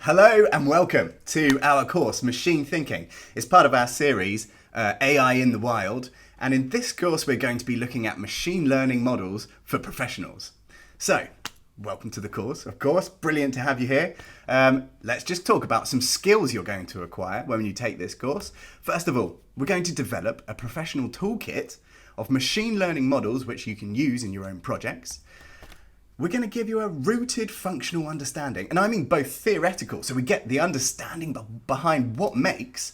Hello and welcome to our course, Machine Thinking. It's part of our series, AI in the Wild, and in this course we're going to be looking at machine learning models for professionals. So, welcome to the course, of course, brilliant to have you here. Let's just talk about some skills you're going to acquire when you take this course. First of all, we're going to develop a professional toolkit of machine learning models which you can use in your own projects. We're going to give you a rooted functional understanding, and I mean both theoretical, so we get the understanding behind what makes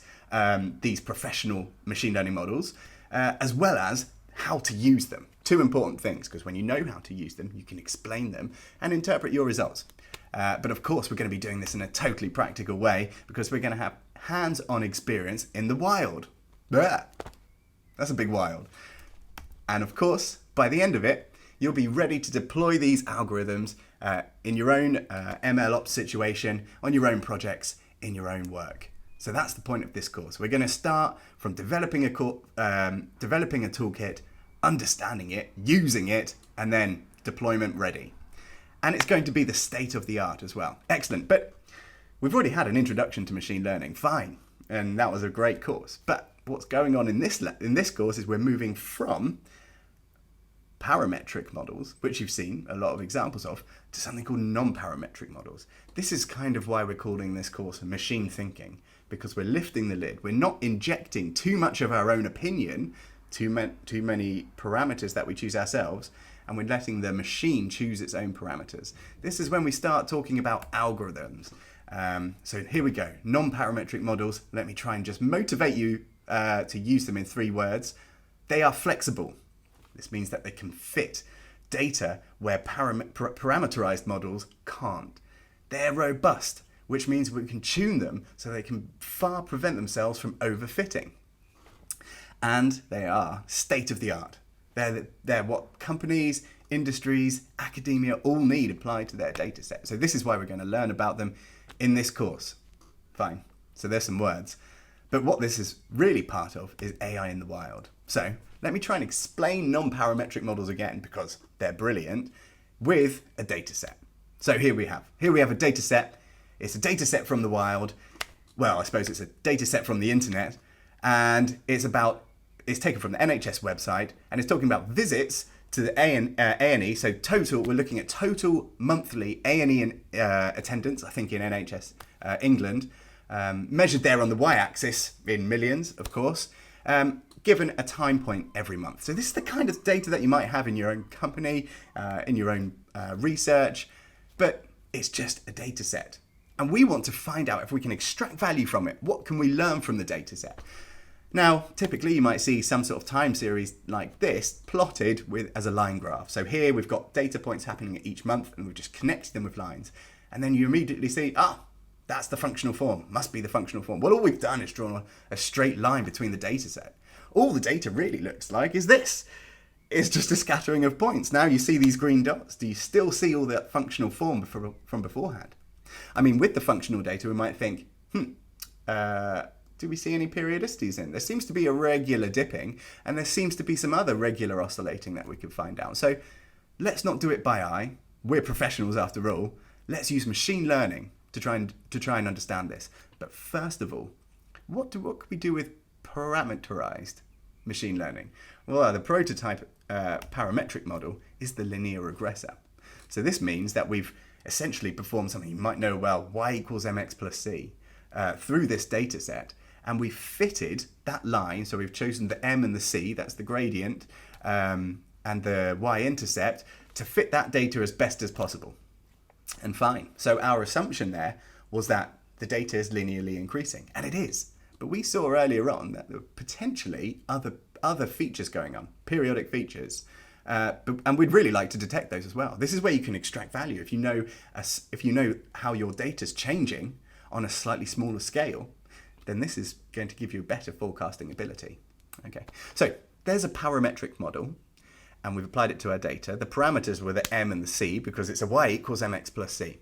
these professional machine learning models, as well as how to use them. Two important things, because when you know how to use them, you can explain them and interpret your results. But of course, we're going to be doing this in a totally practical way, because we're going to have hands-on experience in the wild. Blah. That's a big wild. And of course, by the end of it, you'll be ready to deploy these algorithms in your own MLOps situation, on your own projects, in your own work. So that's the point of this course. We're going to start from developing a toolkit, understanding it, using it, and then deployment ready. And it's going to be the state of the art as well. Excellent. But we've already had an introduction to machine learning. Fine. And that was a great course. But what's going on in this course is we're moving from parametric models, which you've seen a lot of examples of, to something called non-parametric models. This is kind of why we're calling this course machine thinking, because we're lifting the lid. We're not injecting too much of our own opinion, too many parameters that we choose ourselves, and we're letting the machine choose its own parameters. This is when we start talking about algorithms. So here we go, non-parametric models. Let me try and just motivate you to use them in 3 words. They are flexible. This means that they can fit data where parameterized models can't. They're robust, which means we can tune them so they can far prevent themselves from overfitting. And they are state-of-the-art. They're what companies, industries, academia all need applied to their data set. So this is why we're going to learn about them in this course. Fine. So there's some words. But what this is really part of is AI in the wild. So let me try and explain non-parametric models again, because they're brilliant, with a data set. So here we have a data set. It's a data set from the wild. Well, I suppose it's a data set from the internet, and it's taken from the NHS website, and it's talking about visits to the A&E. So total, we're looking at total monthly A&E attendance, I think in NHS England, measured there on the y-axis in millions, of course, given a time point every month. So this is the kind of data that you might have in your own company, in your own research, but it's just a data set. And we want to find out if we can extract value from it. What can we learn from the data set? Now, typically you might see some sort of time series like this plotted as a line graph. So here we've got data points happening each month, and we've just connected them with lines. And then you immediately see, that's the functional form, must be the functional form. Well, all we've done is drawn a straight line between the data set. All the data really looks like is this. It's just a scattering of points. Now you see these green dots. Do you still see all that functional form from beforehand? I mean, with the functional data, we might think, do we see any periodicities in? There seems to be a regular dipping, and there seems to be some other regular oscillating that we could find out. So let's not do it by eye. We're professionals after all. Let's use machine learning to try and understand this. But first of all, what could we do with parameterized machine learning? Well, the prototype parametric model is the linear regressor. So this means that we've essentially performed something you might know well, y equals mx plus c, through this data set, and we've fitted that line. So we've chosen the m and the c, that's the gradient, and the y-intercept, to fit that data as best as possible. And fine. So our assumption there was that the data is linearly increasing, and it is. But we saw earlier on that there were potentially other features going on, periodic features, and we'd really like to detect those as well. This is where you can extract value. If you know how your data is changing on a slightly smaller scale, then this is going to give you a better forecasting ability. Okay, so there's a parametric model, and we've applied it to our data. The parameters were the m and the c, because it's a y equals mx plus c.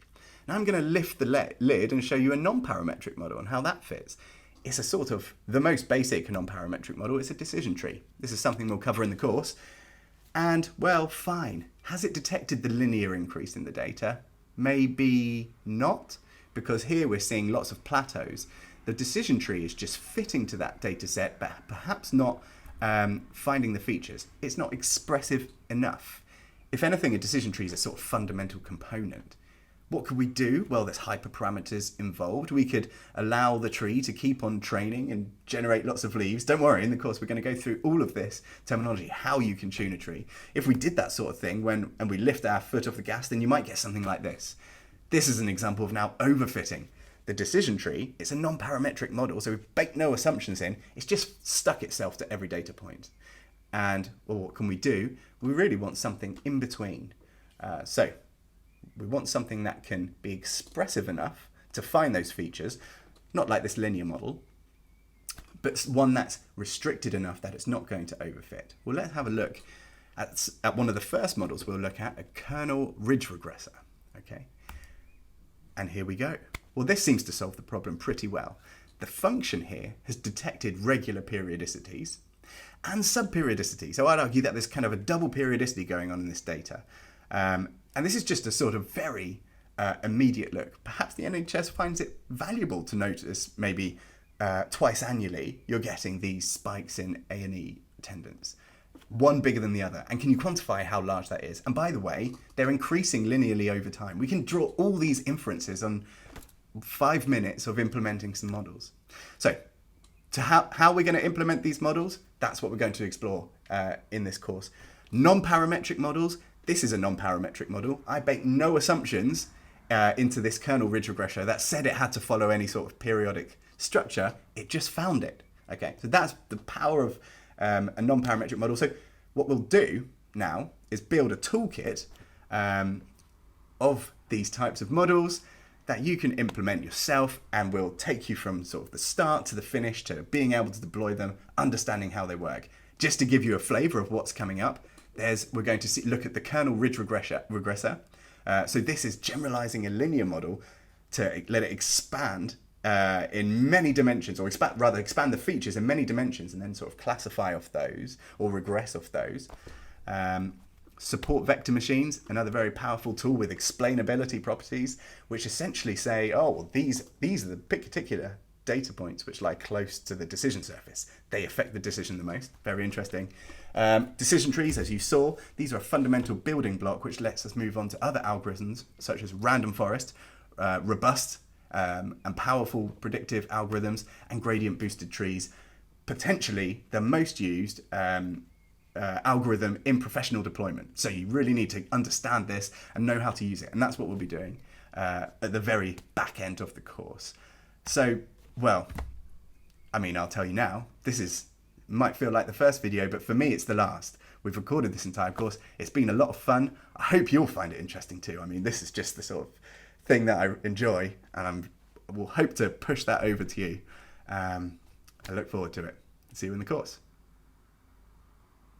Now I'm going to lift the lid and show you a non-parametric model and how that fits. It's a sort of the most basic non-parametric model. It's a decision tree. This is something we'll cover in the course. And, well, fine. Has it detected the linear increase in the data? Maybe not, because here we're seeing lots of plateaus. The decision tree is just fitting to that data set, but perhaps not finding the features. It's not expressive enough. If anything, a decision tree is a sort of fundamental component. What could we do? Well, there's hyperparameters involved. We could allow the tree to keep on training and generate lots of leaves. Don't worry, in the course we're going to go through all of this terminology, how you can tune a tree. If we did that sort of thing and we lift our foot off the gas, then you might get something like this. This is an example of now overfitting. The decision tree, it's a non-parametric model, so we've baked no assumptions in. It's just stuck itself to every data point. And well, what can we do? We really want something in between. So we want something that can be expressive enough to find those features, not like this linear model, but one that's restricted enough that it's not going to overfit. Well, let's have a look at one of the first models we'll look at, a kernel ridge regressor. Okay, and here we go. Well, this seems to solve the problem pretty well. The function here has detected regular periodicities and subperiodicity. So I'd argue that there's kind of a double periodicity going on in this data. And this is just a sort of very immediate look. Perhaps the NHS finds it valuable to notice maybe twice annually you're getting these spikes in A&E attendance, one bigger than the other. And can you quantify how large that is? And by the way, they're increasing linearly over time. We can draw all these inferences on 5 minutes of implementing some models. So to how we're going to implement these models, that's what we're going to explore in this course. Non-parametric models. This is a non-parametric model. I baked no assumptions into this kernel ridge regressor that said it had to follow any sort of periodic structure. It just found it. Okay, so that's the power of a non-parametric model. So what we'll do now is build a toolkit of these types of models that you can implement yourself, and will take you from sort of the start to the finish to being able to deploy them, understanding how they work. Just to give you a flavor of what's coming up, we're going to look at the kernel ridge regressor. So this is generalizing a linear model to let it expand in many dimensions, or expand the features in many dimensions, and then sort of classify off those or regress off those. Support vector machines, another very powerful tool with explainability properties, which essentially say, oh, well, these are the particular data points which lie close to the decision surface. They affect the decision the most. Very interesting. Decision trees, as you saw, these are a fundamental building block which lets us move on to other algorithms such as random forest, robust and powerful predictive algorithms, and gradient boosted trees, potentially the most used algorithm in professional deployment. So you really need to understand this and know how to use it. And that's what we'll be doing at the very back end of the course. So, well, I mean, I'll tell you now, might feel like the first video, but for me, it's the last. We've recorded this entire course. It's been a lot of fun. I hope you'll find it interesting too. I mean, this is just the sort of thing that I enjoy, and I will hope to push that over to you. I look forward to it. See you in the course.